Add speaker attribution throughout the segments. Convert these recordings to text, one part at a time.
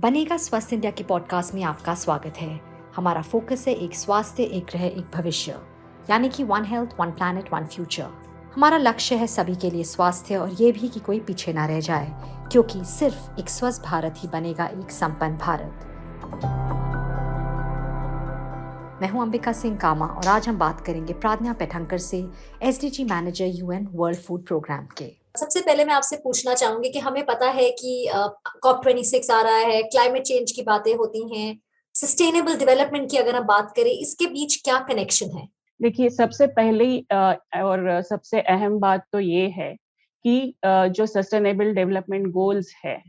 Speaker 1: बनेगा स्वस्थ इंडिया के पॉडकास्ट में आपका स्वागत है। हमारा फोकस है एक स्वास्थ्य, एक ग्रह, एक भविष्य, यानी कि one health, one planet, one future. हमारा लक्ष्य है सभी के लिए स्वास्थ्य और ये भी कि कोई पीछे ना रह जाए, क्योंकि सिर्फ एक स्वस्थ भारत ही बनेगा एक संपन्न भारत। मैं हूं अंबिका सिंह कामा और आज हम बात करेंगे प्राज्ञा पैठणकर से, SDG manager UN world food programme के।
Speaker 2: सबसे पहले मैं आपसे पूछना चाहूंगी कि हमें पता है कि COP26 आ रहा है, क्लाइमेट चेंज की बातें होती हैं, सस्टेनेबल डेवलपमेंट की अगर हम बात करें, इसके बीच क्या कनेक्शन है?
Speaker 3: देखिए, सबसे पहली और सबसे अहम बात तो ये है कि जो सस्टेनेबल डेवलपमेंट गोल्स है,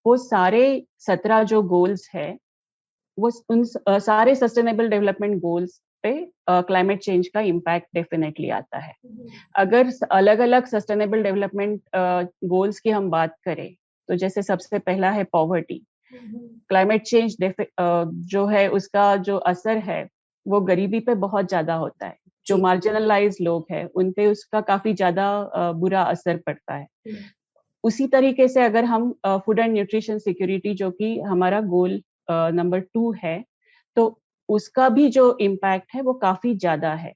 Speaker 3: वो सारे 17 जो गोल्स है, वो उन सारे सस्टेनेबल डेवलपमेंट गोल्स पे क्लाइमेट चेंज का इम्पैक्ट डेफिनेटली आता है। अगर अलग-अलग सस्टेनेबल डेवलपमेंट गोल्स की हम बात करें, तो जैसे सबसे पहला है पॉवर्टी। क्लाइमेट चेंज जो है उसका जो असर है वो गरीबी पे बहुत ज्यादा होता है। जो मार्जिनलाइज लोग हैं उन पे उसका काफी ज्यादा बुरा असर पड़ता है। उसी तरीके से अगर हम फूड एंड न्यूट्रिशन सिक्योरिटी, जो कि हमारा गोल नंबर 2 है, तो उसका भी जो इम्पैक्ट है वो काफी ज्यादा है।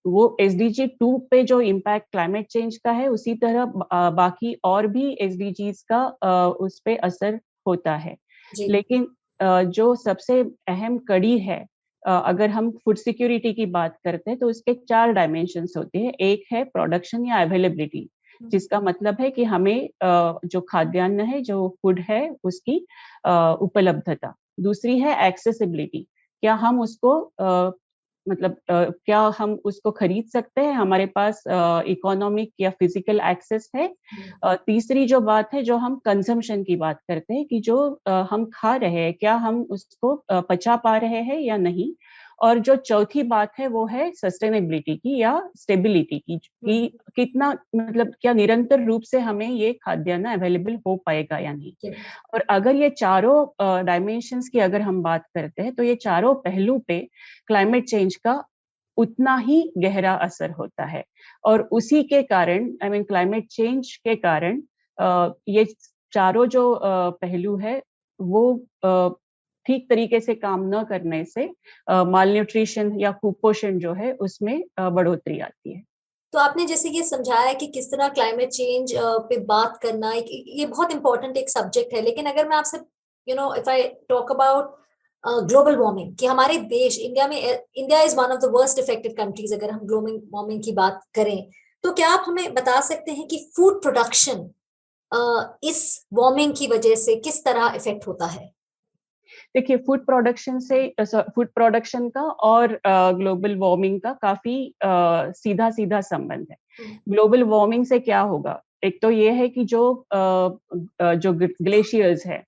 Speaker 3: वो एसडीजी 2 पे जो इम्पैक्ट क्लाइमेट चेंज का है, उसी तरह बाकी और भी एसडीजीज का उस पे असर होता है। लेकिन जो सबसे अहम कड़ी है, अगर हम फूड सिक्योरिटी की बात करते हैं, तो उसके 4 डायमेंशंस होते हैं। एक है प्रोडक्शन या अवेलेबिलिटी, जिसका मतलब है कि हमें जो खाद्यान्न है, जो फूड है, उसकी उपलब्धता। दूसरी है एक्सेसिबिलिटी, क्या हम उसको क्या हम उसको खरीद सकते हैं, हमारे पास इकोनॉमिक या फिजिकल एक्सेस है। तीसरी जो बात है, जो हम कंजम्पशन की बात करते हैं, कि जो हम खा रहे हैं, क्या हम उसको पचा पा रहे हैं या नहीं। और जो चौथी बात है वो है सस्टेनेबिलिटी की या स्टेबिलिटी की, कि कितना क्या निरंतर रूप से हमें ये खाद्यान्न अवेलेबल हो पाएगा या नहीं। और अगर ये चारों डायमेंशंस की अगर हम बात करते हैं, तो ये चारों पहलू पे क्लाइमेट चेंज का उतना ही गहरा असर होता है। और उसी के कारण, क्लाइमेट चेंज के कारण ये चारों जो पहलू है वो ठीक तरीके से काम न करने से माल न्यूट्रिशन या कुपोषण जो है उसमें बढ़ोतरी आती है।
Speaker 2: तो आपने जैसे ये समझाया कि किस तरह क्लाइमेट चेंज पे बात करना ये बहुत इंपॉर्टेंट एक सब्जेक्ट है। लेकिन अगर मैं आपसे if I talk about global warming, कि हमारे देश India is one of the worst affected countries, अगर हम ग्लोबल वार्मिंग की बात करें, तो क्या आप हमें बता सकते हैं कि फूड प्रोडक्शन इस वार्मिंग की वजह से किस तरह इफेक्ट होता है?
Speaker 3: देखिए, फूड प्रोडक्शन का और ग्लोबल वार्मिंग का काफी सीधा सीधा संबंध है। ग्लोबल वार्मिंग से क्या होगा, एक तो ये है कि जो ग्लेशियर्स है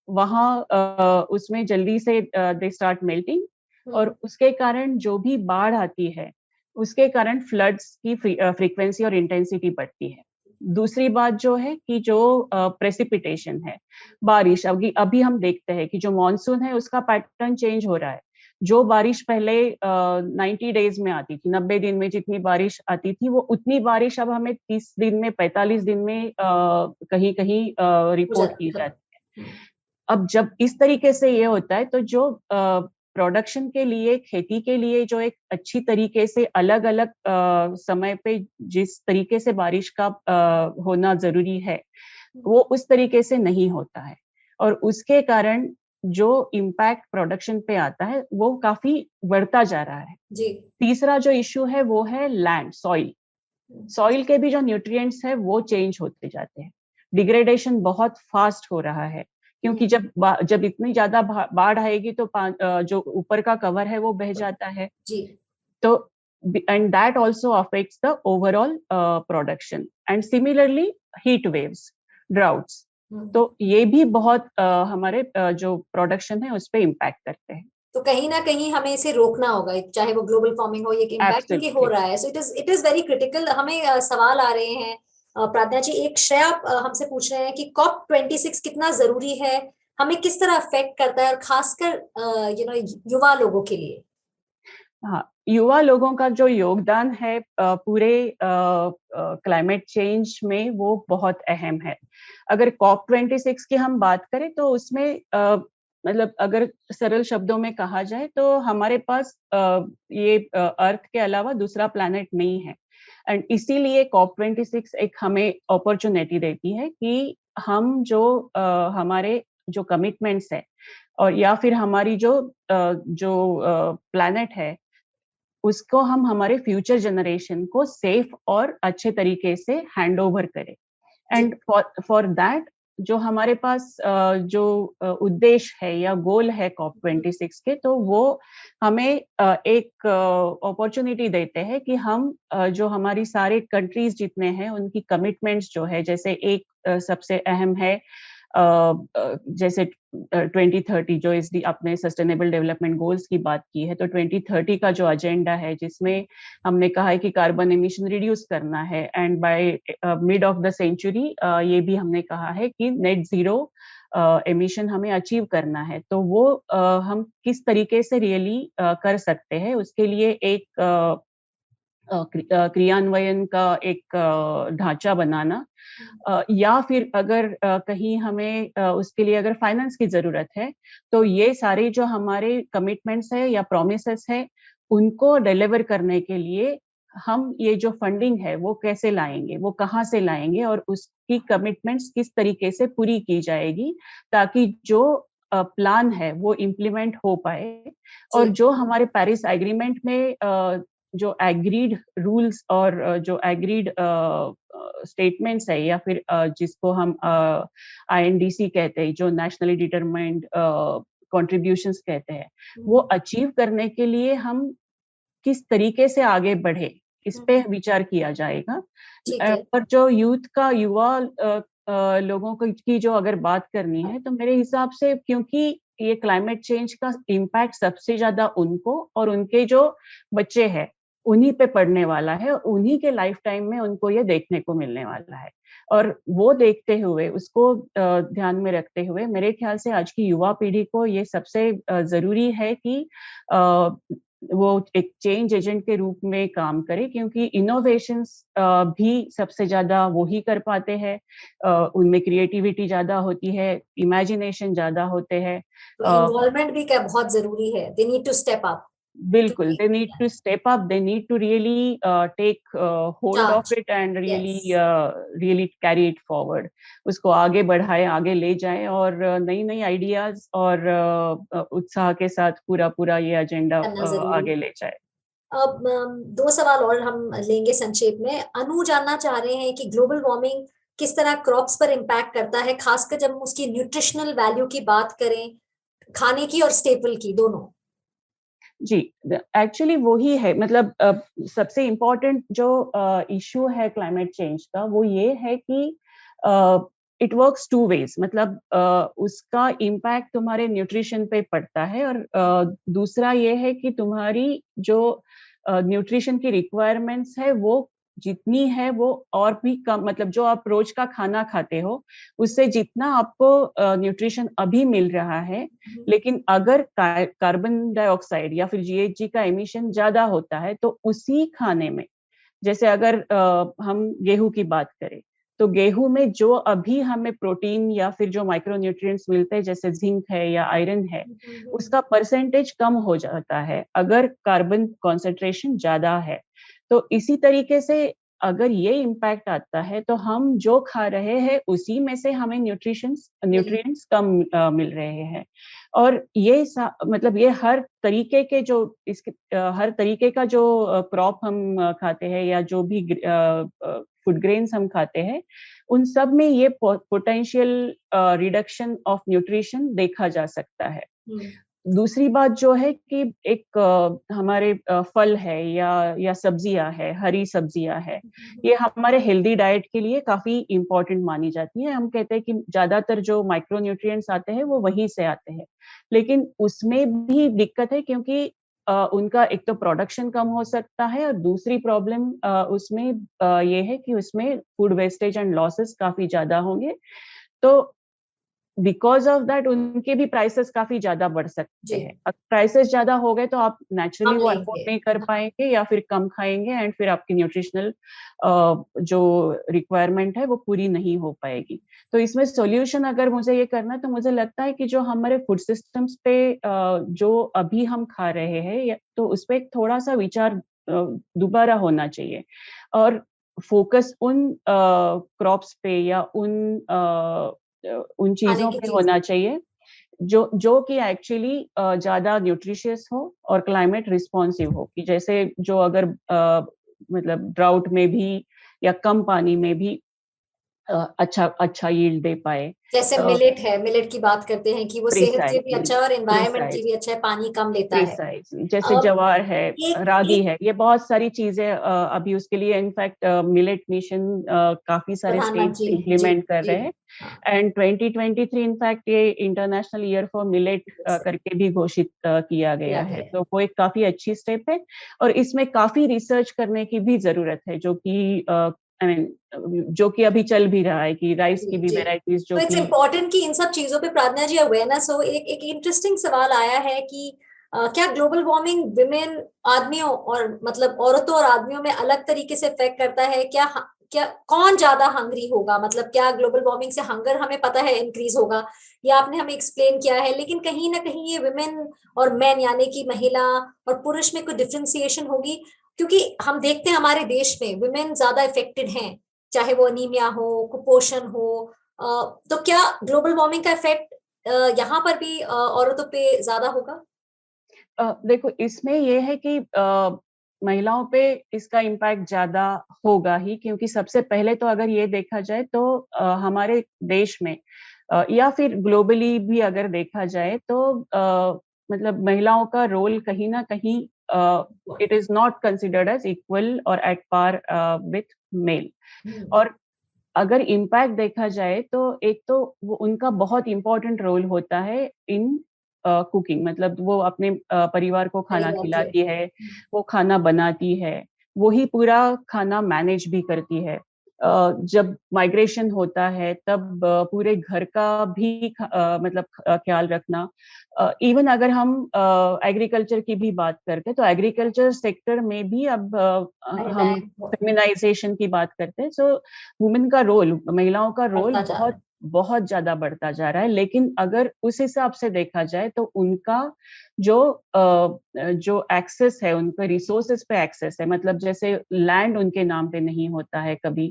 Speaker 3: वहाँ उसमें जल्दी से दे स्टार्ट मेल्टिंग, और उसके कारण जो भी बाढ़ आती है उसके कारण फ्लड्स की फ्रीक्वेंसी और इंटेंसिटी बढ़ती है। दूसरी बात जो है कि जो प्रेसिपिटेशन है, बारिश, अभी हम देखते हैं कि जो मॉनसून है उसका पैटर्न चेंज हो रहा है। जो बारिश पहले 90 डेज में आती थी, 90 दिन में जितनी बारिश आती थी, वो उतनी बारिश अब हमें 30 दिन में, 45 दिन में कहीं कहीं रिपोर्ट की जाती है। अब जब इस तरीके से ये होता है, तो जो प्रोडक्शन के लिए, खेती के लिए जो एक अच्छी तरीके से अलग अलग समय पे जिस तरीके से बारिश का होना जरूरी है, वो उस तरीके से नहीं होता है। और उसके कारण जो इम्पैक्ट प्रोडक्शन पे आता है वो काफी बढ़ता जा रहा है। तीसरा जो इश्यू है वो है लैंड, सॉइल के भी जो न्यूट्रिएंट्स है वो चेंज होते जाते हैं। डिग्रेडेशन बहुत फास्ट हो रहा है, क्योंकि जब इतनी ज्यादा बाढ़ आएगी तो जो ऊपर का कवर है वो बह जाता है। तो and that also affects the overall production. And similarly heat waves, droughts, तो ये भी बहुत हमारे जो प्रोडक्शन है उस पर इम्पैक्ट करते हैं।
Speaker 2: तो कहीं ना कहीं हमें इसे रोकना होगा, चाहे वो ग्लोबल वार्मिंग हो, ये इम्पैक्ट क्योंकि हो रहा है। So it is very critical. हमें सवाल आ रहे हैं प्राज्ञा जी। एक श्रेया हमसे पूछ रहे हैं कि COP26 कितना जरूरी है, हमें किस तरह अफेक्ट करता है, और खासकर युवा लोगों के लिए।
Speaker 3: हाँ, युवा लोगों का जो योगदान है पूरे क्लाइमेट चेंज में, वो बहुत अहम है। अगर COP26 की हम बात करें तो उसमें मतलब अगर सरल शब्दों में कहा जाए तो हमारे पास ये अर्थ के अलावा दूसरा प्लैनेट नहीं है। एंड इसीलिए COP26 एक हमें अपॉर्चुनिटी देती है कि हम जो हमारे जो कमिटमेंट्स है और या फिर हमारी जो प्लैनेट है, उसको हम हमारे फ्यूचर जनरेशन को सेफ और अच्छे तरीके से हैंड ओवर करें। एंड फॉर दैट जो हमारे पास जो उद्देश्य है या गोल है COP26 के, तो वो हमें एक अपॉर्चुनिटी देते हैं कि हम जो हमारी सारे कंट्रीज जितने हैं उनकी कमिटमेंट्स जो है, जैसे एक सबसे अहम है जैसे 2030 जो इसकी अपने सस्टेनेबल डेवलपमेंट गोल्स की बात की है, तो 2030 का जो एजेंडा है जिसमें हमने कहा है कि कार्बन एमिशन रिड्यूस करना है and by mid of the century ये भी हमने कहा है कि नेट जीरो एमिशन हमें अचीव करना है। तो वो हम किस तरीके से रियली कर सकते हैं, उसके लिए एक क्रियान्वयन का एक ढांचा बनाना, या फिर अगर कहीं हमें उसके लिए अगर फाइनेंस की जरूरत है, तो ये सारे जो हमारे कमिटमेंट्स है या प्रोमिसेस है, उनको डिलीवर करने के लिए हम ये जो फंडिंग है वो कैसे लाएंगे, वो कहाँ से लाएंगे और उसकी कमिटमेंट्स किस तरीके से पूरी की जाएगी, ताकि जो प्लान है वो इम्प्लीमेंट हो पाए। और जो हमारे पेरिस एग्रीमेंट में जो एग्रीड रूल्स और जो एग्रीड स्टेटमेंट्स है या फिर जिसको हम INDC कहते हैं, जो नेशनली डिटरमाइंड कंट्रीब्यूशंस कहते हैं, वो अचीव करने के लिए हम किस तरीके से आगे बढ़े, इस पे विचार किया जाएगा। और जो युवा लोगों की जो अगर बात करनी है, तो मेरे हिसाब से क्योंकि ये क्लाइमेट चेंज का इम्पैक्ट सबसे ज्यादा उनको और उनके जो बच्चे हैं उन्हीं पे पड़ने वाला है, उन्हीं के लाइफ टाइम में उनको ये देखने को मिलने वाला है। और वो देखते हुए, उसको ध्यान में रखते हुए मेरे ख्याल से आज की युवा पीढ़ी को ये सबसे जरूरी है कि वो एक चेंज एजेंट के रूप में काम करे, क्योंकि इनोवेशंस भी सबसे ज्यादा वो ही कर पाते हैं। उनमें क्रिएटिविटी ज्यादा होती है, इमेजिनेशन ज्यादा होते हैं।
Speaker 2: इन्वॉल्वमेंट भी क्या बहुत जरूरी है, they need to step up.
Speaker 3: बिल्कुल, they need to step up, they need to really take hold of it and really carry it forward. उसको आगे बढ़ाए, आगे ले जाए और नई नई आइडियाज और उत्साह के साथ पूरा ये एजेंडा आगे ले जाए।
Speaker 2: अब 2 सवाल और हम लेंगे संक्षेप में। अनु जानना चाह रहे हैं कि ग्लोबल वार्मिंग किस तरह क्रॉप्स पर इम्पैक्ट करता है, खासकर जब हम उसकी न्यूट्रिशनल वैल्यू की बात करें, खाने की और स्टेपल की, दोनों।
Speaker 3: जी, एक्चुअली वही है, मतलब सबसे इम्पोर्टेंट जो इश्यू है क्लाइमेट चेंज का, वो ये है कि इट वर्क्स टू वेज, मतलब उसका इम्पैक्ट तुम्हारे न्यूट्रिशन पे पड़ता है और दूसरा ये है कि तुम्हारी जो न्यूट्रिशन की रिक्वायरमेंट्स है वो जितनी है वो और भी कम, मतलब जो आप रोज का खाना खाते हो उससे जितना आपको न्यूट्रिशन अभी मिल रहा है, लेकिन अगर कार्बन डाइऑक्साइड या फिर GHG का एमिशन ज्यादा होता है, तो उसी खाने में, जैसे अगर हम गेहूं की बात करें, तो गेहूं में जो अभी हमें प्रोटीन या फिर जो माइक्रोन्यूट्रिएंट्स मिलते हैं जैसे जिंक है या आयरन है, उसका परसेंटेज कम हो जाता है अगर कार्बन कॉन्सेंट्रेशन ज्यादा है। तो इसी तरीके से अगर ये इम्पैक्ट आता है, तो हम जो खा रहे हैं उसी में से हमें न्यूट्रिएंट्स कम मिल रहे हैं। और ये मतलब ये हर तरीके के जो हर तरीके का जो क्रॉप हम खाते हैं या जो भी फूड ग्रेन्स हम खाते हैं, उन सब में ये पोटेंशियल रिडक्शन ऑफ न्यूट्रिशन देखा जा सकता है। दूसरी बात जो है कि एक हमारे फल है या सब्जियां है, हरी सब्जियां है, ये हमारे हेल्दी डाइट के लिए काफी इम्पोर्टेंट मानी जाती है। हम कहते हैं कि ज्यादातर जो माइक्रोन्यूट्रिएंट्स आते हैं वो वहीं से आते हैं, लेकिन उसमें भी दिक्कत है क्योंकि उनका एक तो प्रोडक्शन कम हो सकता है और दूसरी प्रॉब्लम उसमें ये है कि उसमें फूड वेस्टेज एंड लॉसेस काफी ज्यादा होंगे। तो बिकॉज ऑफ दैट उनके भी प्राइसेस काफी ज्यादा बढ़ सकते हैं। अब प्राइसेस ज्यादा हो गए तो आप नेचुरली वो अफोर्ड नहीं कर पाएंगे या फिर कम खाएंगे एंड फिर आपकी न्यूट्रिशनल जो रिक्वायरमेंट है वो पूरी नहीं हो पाएगी। तो इसमें सॉल्यूशन अगर मुझे ये करना है तो मुझे लगता है कि जो हमारे फूड सिस्टम्स पे जो अभी हम खा रहे हैं तो उस पर थोड़ा सा विचार दोबारा होना चाहिए और फोकस उन क्रॉप्स पे या उन चीजों पे होना चाहिए जो कि एक्चुअली ज्यादा न्यूट्रिशियस हो और क्लाइमेट रिस्पॉन्सिव हो, कि जैसे जो अगर मतलब ड्राउट में भी या कम पानी में भी अच्छा यील्ड दे पाए।
Speaker 2: जैसे मिलेट है, मिलेट की बात करते हैं कि वो सेहत के भी अच्छा और एनवायरनमेंट के भी अच्छा है, पानी कम लेता है।
Speaker 3: जैसे जवार है, रागी है, ये बहुत सारी चीजें अभी उसके लिए इनफैक्ट मिलेट मिशन काफी सारे स्टेट्स इम्प्लीमेंट कर रहे हैं एंड 2023 इनफैक्ट ये इंटरनेशनल ईयर फॉर मिलेट करके भी घोषित किया गया है। तो वो एक काफी अच्छी स्टेप है और इसमें काफी रिसर्च करने की भी जरूरत है जो कि अभी चल भी रहा है कि राइस की भी वेराइटीज जो
Speaker 2: इट्स इम्पोर्टेंट कि इन सब चीजों पे प्रार्थना जी अवेयरनेस हो। एक इंटरेस्टिंग सवाल आया है कि क्या ग्लोबल वार्मिंग विमेन आदमियों और मतलब औरतों और आदमियों में अलग तरीके से इफेक्ट करता है? क्या कौन ज्यादा हंग्री होगा? मतलब क्या ग्लोबल वार्मिंग से हंगर हमें पता है इंक्रीज होगा, ये आपने हमें एक्सप्लेन किया है, लेकिन कहीं ना कहीं ये विमेन और मैन यानी कि महिला और पुरुष में कोई डिफ्रेंसिएशन होगी? क्योंकि हम देखते हैं हमारे देश में विमेन ज्यादा इफेक्टेड हैं, चाहे वो अनीमिया हो, कुपोषण हो। तो क्या ग्लोबल वार्मिंग का इफेक्ट यहाँ पर भी औरतों पे ज्यादा होगा?
Speaker 3: देखो इसमें ये है कि महिलाओं पे इसका इम्पैक्ट ज्यादा होगा ही, क्योंकि सबसे पहले तो अगर ये देखा जाए तो हमारे देश में या फिर ग्लोबली भी अगर देखा जाए तो मतलब महिलाओं का रोल कहीं ना कहीं it is not considered as equal और एट पार विथ मेल। और अगर इम्पैक्ट देखा जाए तो एक तो वो उनका बहुत इम्पोर्टेंट रोल होता है इन कुकिंग, मतलब वो अपने परिवार को खाना खिलाती है, वो खाना बनाती है, वो ही पूरा खाना मैनेज भी करती है। जब माइग्रेशन होता है तब पूरे घर का भी मतलब ख्याल रखना। इवन अगर हम एग्रीकल्चर की भी बात करते हैं तो एग्रीकल्चर सेक्टर में भी अब हम फेमिनाइजेशन की बात करते हैं, सो वुमेन का रोल, महिलाओं का रोल बहुत बहुत ज्यादा बढ़ता जा रहा है। लेकिन अगर उस हिसाब से देखा जाए तो उनका जो एक्सेस है, उनका रिसोर्सेस पे एक्सेस है, मतलब जैसे लैंड उनके नाम पे नहीं होता है कभी,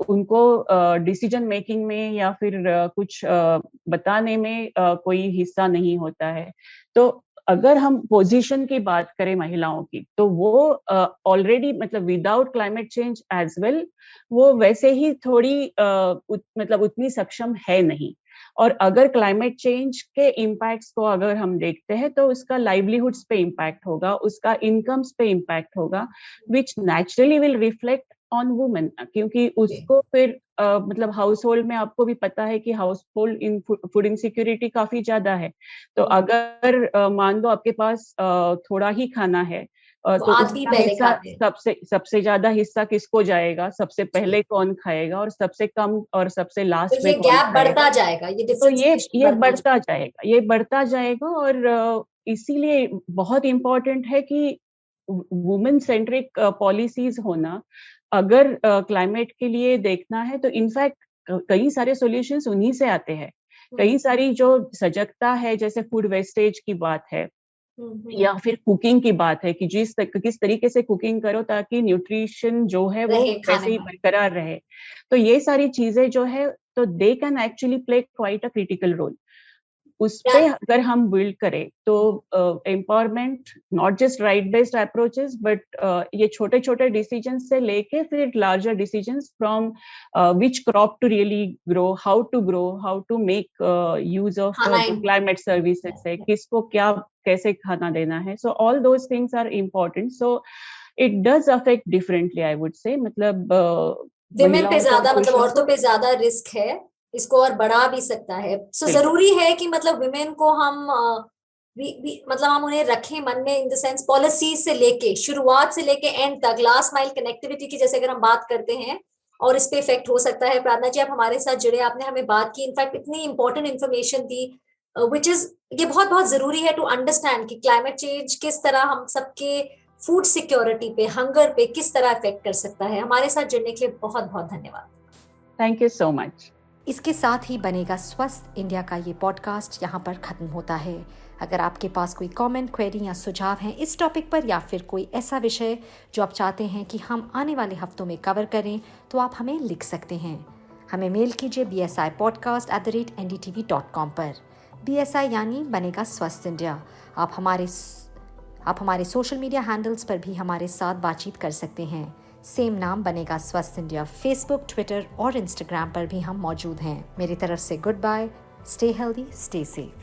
Speaker 3: उनको डिसीजन मेकिंग में या फिर कुछ बताने में कोई हिस्सा नहीं होता है। तो अगर हम पोजीशन की बात करें महिलाओं की तो वो ऑलरेडी मतलब without climate change as well वो वैसे ही थोड़ी मतलब उतनी सक्षम है नहीं। और अगर क्लाइमेट चेंज के इम्पैक्ट्स को अगर हम देखते हैं तो उसका लाइवलीहुड्स पे इम्पैक्ट होगा, उसका इनकम्स पे इम्पैक्ट होगा, which naturally will reflect on women, क्योंकि उसको फिर मतलब हाउस होल्ड में आपको भी पता है कि house hold in food insecurity काफी ज्यादा है। तो अगर मान लो आपके पास थोड़ा ही खाना है तो उसका हिस्सा सबसे ज्यादा हिस्सा किसको जाएगा, सबसे पहले कौन खाएगा और सबसे कम और सबसे लास्ट में कौन खाएगा?
Speaker 2: बढ़ता जाएगा,
Speaker 3: तो ये बढ़ता जाएगा और इसीलिए बहुत इम्पोर्टेंट है कि वुमेन सेंट्रिक पॉलिसीज होना। अगर क्लाइमेट के लिए देखना है तो इनफैक्ट कई सारे सॉल्यूशंस उन्हीं से आते हैं। कई सारी जो सजगता है, जैसे फूड वेस्टेज की बात है या फिर कुकिंग की बात है कि किस तरीके से कुकिंग करो ताकि न्यूट्रिशन जो है वो वैसे ही बरकरार रहे। तो ये सारी चीजें जो है तो they can actually play quite a critical role. उस पे अगर हम बिल्ड करें तो empowerment, not just right based approaches but ये छोटे छोटे डिसीजन से लेके फिर larger decisions from which crop to really grow, how to make use of climate services है, किसको क्या कैसे खाना देना है। So all those things are important. So it does affect differently, I would say. मतलब
Speaker 2: विमेन पे ज्यादा, मतलब औरतों पे ज्यादा रिस्क है, इसको और बढ़ा भी सकता है। सो जरूरी है कि मतलब विमेन को हम मतलब हम उन्हें रखें मन में, इन द सेंस पॉलिसी से लेके शुरुआत से लेके एंड तक, लास्ट माइल कनेक्टिविटी की जैसे अगर हम बात करते हैं और इस पे इफेक्ट हो सकता है। प्रार्थना जी, आप हमारे साथ जुड़े, आपने हमें बात की, इनफैक्ट इतनी important information the, which is ये बहुत बहुत जरूरी है टू अंडरस्टैंड कि क्लाइमेट चेंज किस तरह हम सबके फूड सिक्योरिटी पे, हंगर पे किस तरह इफेक्ट कर सकता है। हमारे साथ जुड़ने के लिए बहुत बहुत धन्यवाद।
Speaker 3: Thank you so much.
Speaker 1: इसके साथ ही बनेगा स्वस्थ इंडिया का ये पॉडकास्ट यहाँ पर ख़त्म होता है। अगर आपके पास कोई कमेंट, क्वेरी या सुझाव हैं इस टॉपिक पर, या फिर कोई ऐसा विषय जो आप चाहते हैं कि हम आने वाले हफ्तों में कवर करें, तो आप हमें लिख सकते हैं। हमें मेल कीजिए bsipodcast@ndtv.com पर। BSI यानी बनेगा स्वस्थ इंडिया। आप हमारे सोशल मीडिया हैंडल्स पर भी हमारे साथ बातचीत कर सकते हैं। सेम नाम बनेगा स्वस्थ इंडिया। फेसबुक, ट्विटर और इंस्टाग्राम पर भी हम मौजूद हैं। मेरी तरफ से good bye. Stay healthy, stay safe.